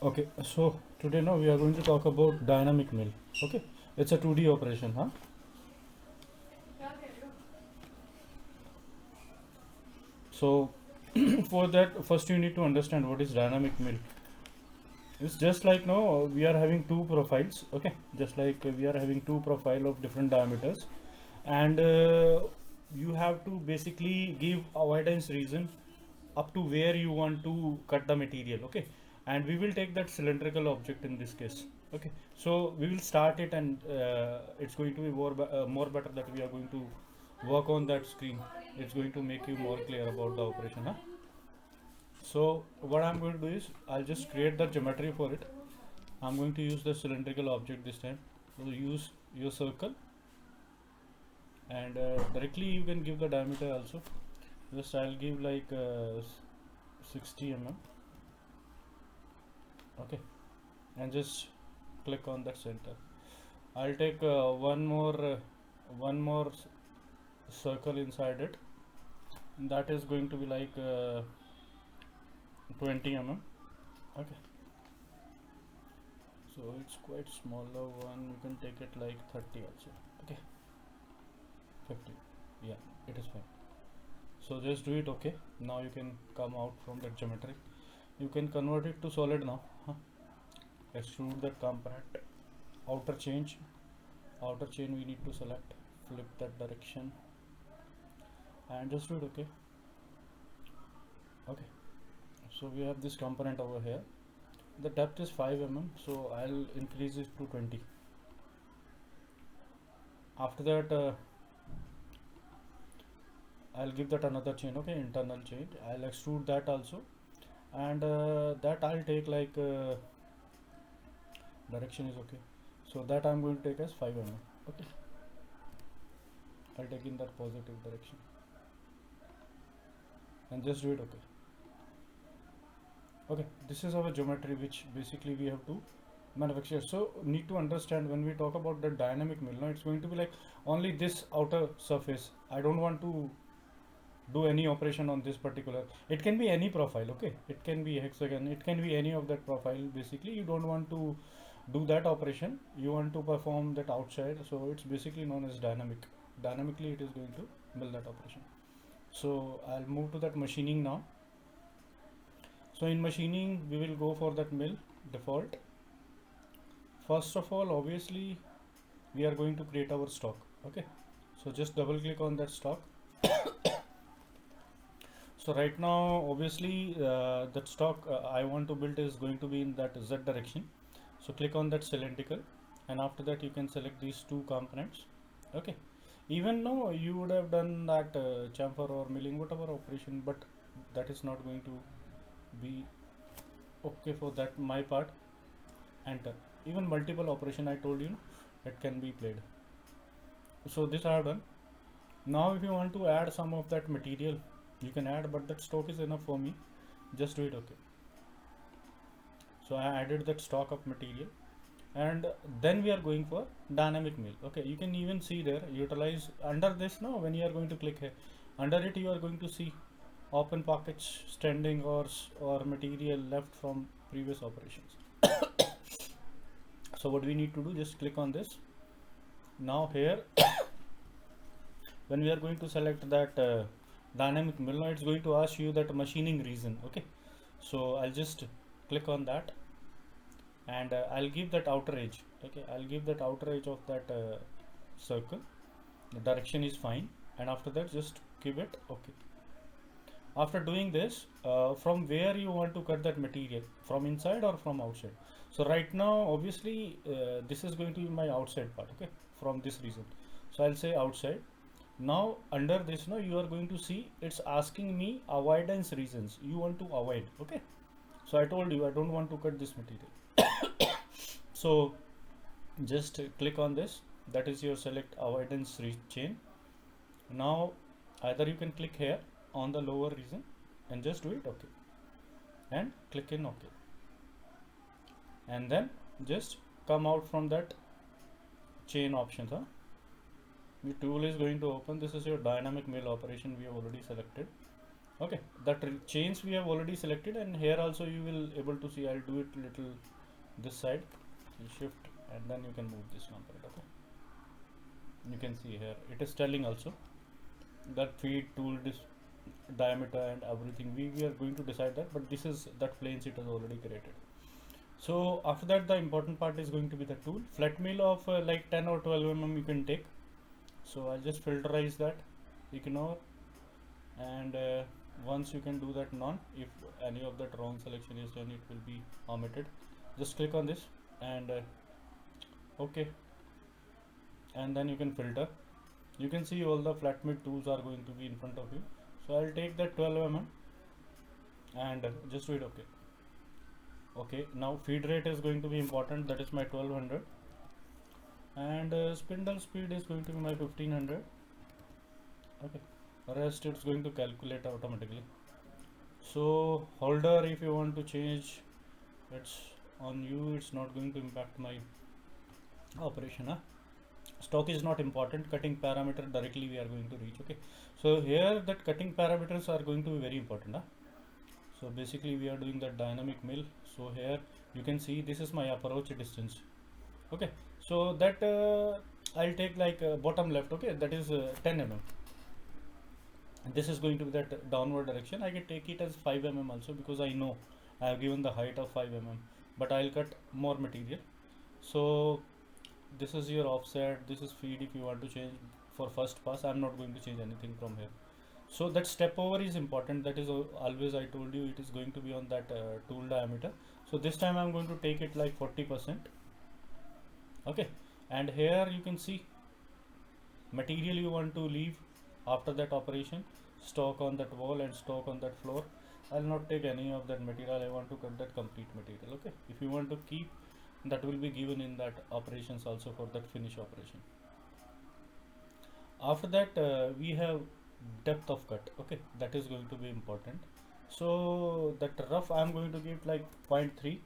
Okay, so today now we are going to talk about dynamic mill. Okay, it's a 2D operation, huh? So for that, first you need to understand what is dynamic mill. It's just like no, we are having two profiles. Okay, just like we are having two profile of different diameters, and you have to basically give avoidance reason up to where you want to cut the material. Okay, and we will take that cylindrical object in this case. Okay, so we will start it, and it's going to be more better that we are going to work on that screen. It's going to make you more clear about the operation, huh? So what I'm going to do is I'll just create the geometry for it. I'm going to use the cylindrical object this time. So use your circle, and directly you can give the diameter also. Just I'll give like 60 mm. Okay, and just click on that center. I'll take one more circle inside it. That is going to be like 20 mm. Okay, so it's quite smaller one. You can take it like 30 also. Okay, 50. Yeah, it is fine. So just do it. Okay, now you can come out from that geometry. You can convert it to solid now, huh? Extrude that component. Outer chain we need to select, flip that direction, and just do it. Okay, okay, so we have this component over here. The depth is 5 mm, so I'll increase it to 20. After that I'll give that another chain. Okay, internal chain. I'll extrude that also, and that I'll take like direction is okay, so that I'm going to take as 5 mm. Okay, I'll take in that positive direction and just do it. Okay, okay, this is our geometry which basically we have to manufacture. So need to understand, when we talk about the dynamic mill, now it's going to be like only this outer surface. I don't want to do any operation on this particular. It can be any profile. Okay, it can be hexagon, it can be any of that profile. Basically you don't want to do that operation, you want to perform that outside, so it's basically known as dynamically it is going to build that operation. So I'll move to that machining now. So in machining we will go for that mill default. First of all, obviously we are going to create our stock. Okay, so just double click on that stock. So right now obviously that stock I want to build is going to be in that Z direction. So click on that cylindrical, and after that you can select these two components. Okay, even though you would have done that chamfer or milling whatever operation, but that is not going to be okay for that my part. Enter. Even multiple operation I told you, it can be played. So this I have done. Now if you want to add some of that material, you can add, but that stock is enough for me. Just do it. Okay, so I added that stock of material, and then we are going for dynamic mill. Okay, you can even see there, utilize under this. Now when you are going to click here, under it you are going to see open pockets, standing or material left from previous operations. So what we need to do, just click on this. Now here when we are going to select that dynamic mill, now it's going to ask you that machining reason. Okay, so I'll just click on that, and I'll give that outer edge. Okay, I'll give that outer edge of that circle. The direction is fine, and after that just give it okay. After doing this, from where you want to cut that material, from inside or from outside? So right now obviously this is going to be my outside part. Okay, from this reason, so I'll say outside. Now under this, now you are going to see it's asking me avoidance reasons you want to avoid. Okay, so I told you I don't want to cut this material. So just click on this, that is your select avoidance chain. Now either you can click here on the lower reason and just do it. Okay, and click in OK, and then just come out from that chain options, huh? The tool is going to open. This is your dynamic mill operation we have already selected. Okay, that chains we have already selected, and here also you will able to see. I'll do it little this side, you shift, and then you can move this component. Okay, you can see here it is telling also that feed tool diameter and everything. We are going to decide that, but this is that planes it has already created. So after that, the important part is going to be the tool. Flat mill of like 10 or 12 mm you can take. So I'll just filterize that, ignore, and once you can do that none. If any of that wrong selection is done, it will be omitted. Just click on this and okay, and then you can filter. You can see all the flat mid tools are going to be in front of you. So I'll take that 12 mm and just do it. Okay, okay, now feed rate is going to be important, that is my 1200, and spindle speed is going to be my 1500. Okay, rest it's going to calculate automatically. So holder, if you want to change, it's on you, it's not going to impact my operation. Stock is not important, cutting parameter directly we are going to reach. Okay, so here that cutting parameters are going to be very important. So basically we are doing the dynamic mill. So here you can see this is my approach distance. Okay, so that I'll take like bottom left. Okay, that is 10 mm. This is going to be that downward direction. I can take it as 5 mm also, because I know I have given the height of 5 mm, but I'll cut more material. So this is your offset, this is feed. If you want to change for first pass, I'm not going to change anything from here. So that step over is important, that is always I told you it is going to be on that tool diameter. So this time I'm going to take it like 40%. Okay, and here you can see material you want to leave after that operation, stock on that wall and stock on that floor. I'll not take any of that material, I want to cut that complete material. Okay, if you want to keep, that will be given in that operations also for that finish operation. After that we have depth of cut. Okay, that is going to be important. So that rough I'm going to give like 0.3.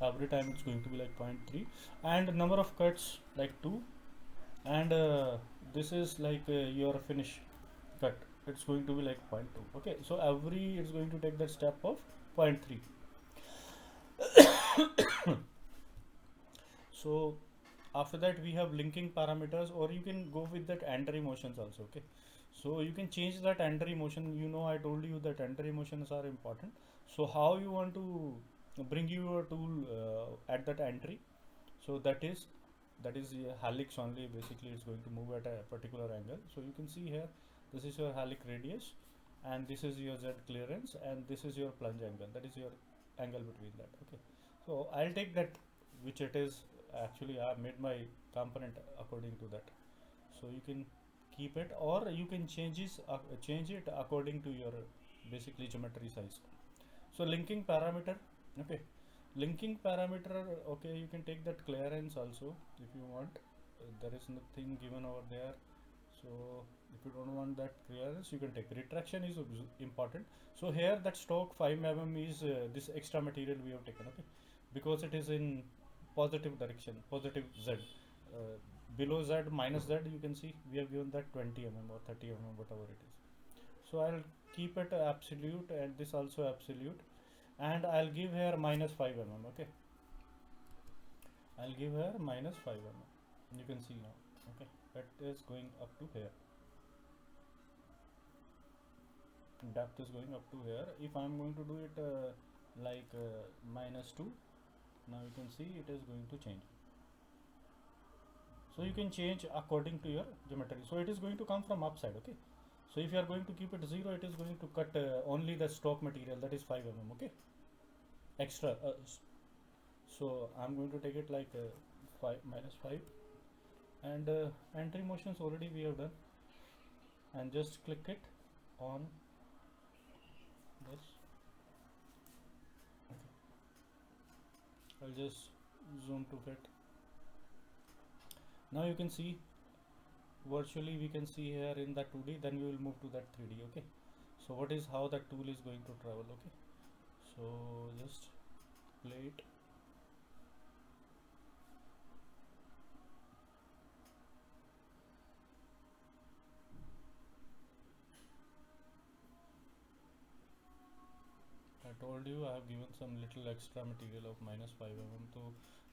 Every time it's going to be like 0.3, and number of cuts like 2, and this is like your finish cut, it's going to be like 0.2. Okay, so every it's going to take that step of 0.3. So after that we have linking parameters, or you can go with that enter emotions also. Okay, so you can change that enter emotion. You know I told you that enter emotions are important. So how you want to bring your tool at that entry, so that is helix only. Basically it's going to move at a particular angle. So you can see here, this is your helix radius, and this is your z clearance, and this is your plunge angle, that is your angle between that. Okay, so I'll take that which it is. Actually I have made my component according to that, so you can keep it, or you can change it according to your basically geometry size. So linking parameter. Okay, linking parameter, okay, you can take that clearance also if you want. There is nothing given over there, so if you don't want that clearance, you can take retraction is important. So here that stock 5 mm is this extra material we have taken. Okay, because it is in positive direction, positive z. Below z, minus z, you can see we have given that 20 mm or 30 mm, whatever it is. So I'll keep it absolute, and this also absolute, and I'll give here minus 5 mm. Okay, I'll give here minus 5 mm. You can see now. Okay, it is going up to here, depth is going up to here. If I'm going to do it like minus 2, now you can see it is going to change. So you can change according to your geometry. So it is going to come from upside. Okay, so if you are going to keep it 0, it is going to cut only the stock material, that is 5 mm. Okay, extra so I'm going to take it like 5 minus 5, and entry motions already we have done, and just click it on this. Okay, I'll just zoom to fit. Now you can see virtually, we can see here in the 2D, then we will move to that 3D. Okay, so what is how that tool is going to travel. Okay, so just play it. I told you I have given some little extra material of -5 mm. तो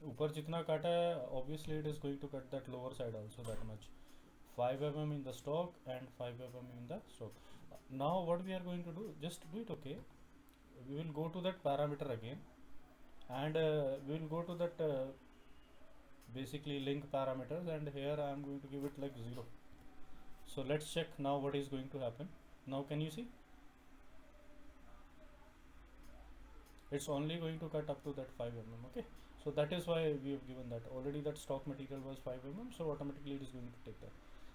ऊपर जितना काटा है obviously it is going to cut that lower side also that much. 5 mm in the stock and 5 mm in the stock. Now what we are going to do, just do it, okay? We will go to that parameter again, and we will go to that basically link parameters, and here I am going to give it like 0. So let's check now what is going to happen. Now can you see? It's only going to cut up to that 5 mm. Okay, so that is why we have given that. Already that stock material was 5 mm, so automatically it is going to take that.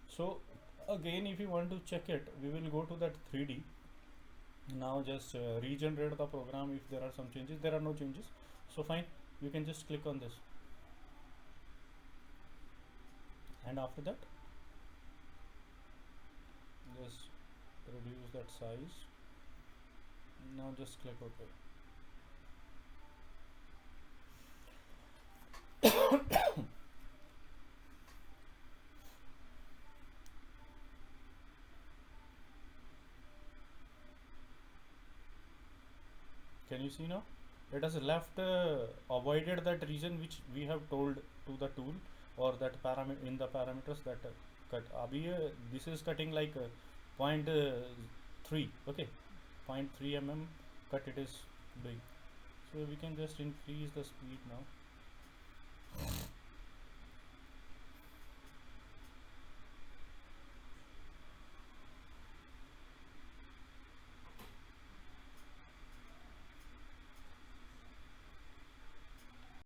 So again, if you want to check it, we will go to that 3D. Now just regenerate the program. If there are some changes, there are no changes, so fine, you can just click on this, and after that just reduce that size. Now just click OK. Can you see now? It has left avoided that region which we have told to the tool, or that parameter in the parameters that cut. Abhi this is cutting like 0.3. Okay, 0.3 mm cut it is doing. So we can just increase the speed now.